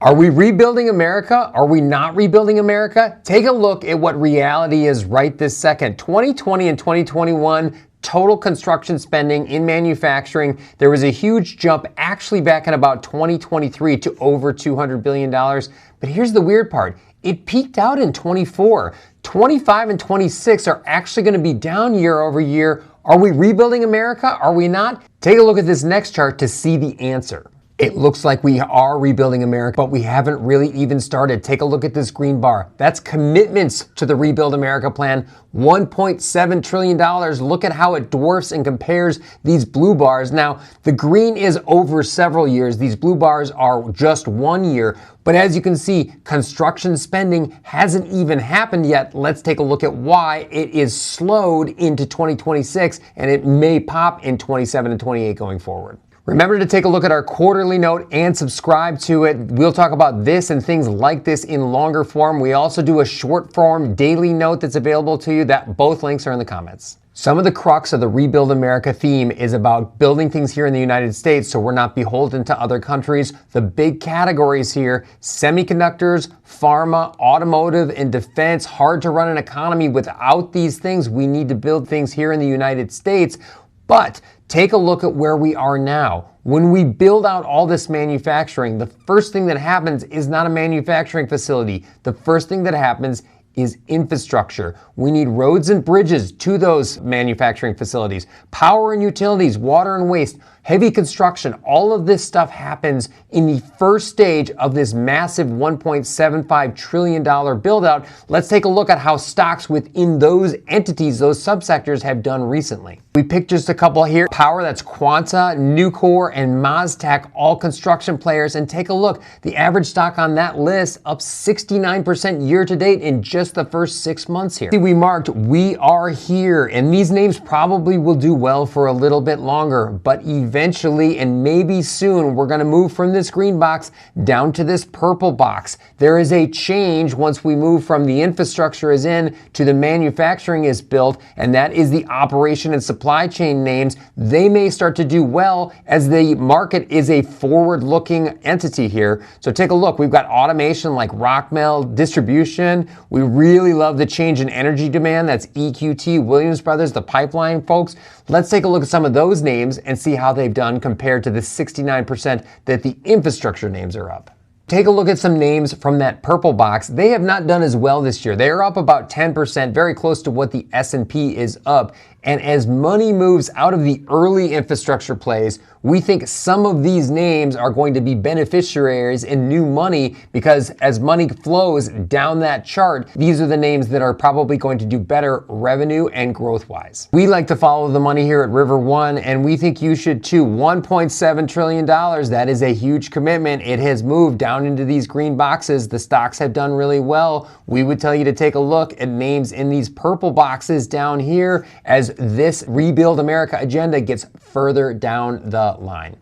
Are we rebuilding America? Are we not rebuilding America? Take a look at what reality is right this second. 2020 and 2021, total construction spending in manufacturing, there was a huge jump actually back in about 2023 to over $200 billion. But here's the weird part. It peaked out in 24. 25 and 26 are actually going to be down year over year. Are we rebuilding America? Are we not? Take a look at this next chart to see the answer. It looks like we are rebuilding America, but we haven't really even started. Take a look at this green bar. That's commitments to the Rebuild America plan, $1.7 trillion. Look at how it dwarfs and compares these blue bars. Now, the green is over several years. These blue bars are just 1 year. But as you can see, construction spending hasn't even happened yet. Let's take a look at why it is slowed into 2026, and it may pop in 27 and 28 going forward. Remember to take a look at our quarterly note and subscribe to it. We'll talk about this and things like this in longer form. We also do a short form daily note that's available to you. That both links are in the comments. Some of the crux of the Rebuild America theme is about building things here in the United States so we're not beholden to other countries. The big categories here, semiconductors, pharma, automotive, and defense. Hard to run an economy without these things. We need to build things here in the United States. But take a look at where we are now. When we build out all this manufacturing, the first thing that happens is not a manufacturing facility. The first thing that happens is infrastructure. We need roads and bridges to those manufacturing facilities, power and utilities, water and waste, heavy construction. All of this stuff happens in the first stage of this massive $1.75 trillion build out. Let's take a look at how stocks within those entities, those subsectors, have done recently. We picked just a couple here. Power, that's Quanta, Nucor, and MasTec, all construction players. And take a look, the average stock on that list up 69% year to date in just the first 6 months here. See, we marked, we are here, and these names probably will do well for a little bit longer, but eventually, and maybe soon, we're gonna move from this green box down to this purple box. There is a change once we move from the infrastructure is in to the manufacturing is built, and that is the operation and supply chain names. They may start to do well as the market is a forward-looking entity here. So take a look. We've got automation like Rockwell, distribution. We really love the change in energy demand. That's EQT, Williams Brothers, the pipeline folks. Let's take a look at some of those names and see how they've done compared to the 69% that the infrastructure names are up. Take a look at some names from that purple box. They have not done as well this year. They are up about 10%, very close to what the S&P is up. And as money moves out of the early infrastructure plays, we think some of these names are going to be beneficiaries in new money because as money flows down that chart, these are the names that are probably going to do better revenue and growth-wise. We like to follow the money here at River1, and we think you should too. $1.7 trillion, that is a huge commitment. It has moved down into these green boxes. The stocks have done really well. We would tell you to take a look at names in these purple boxes down here as this Rebuild America agenda gets further down the line.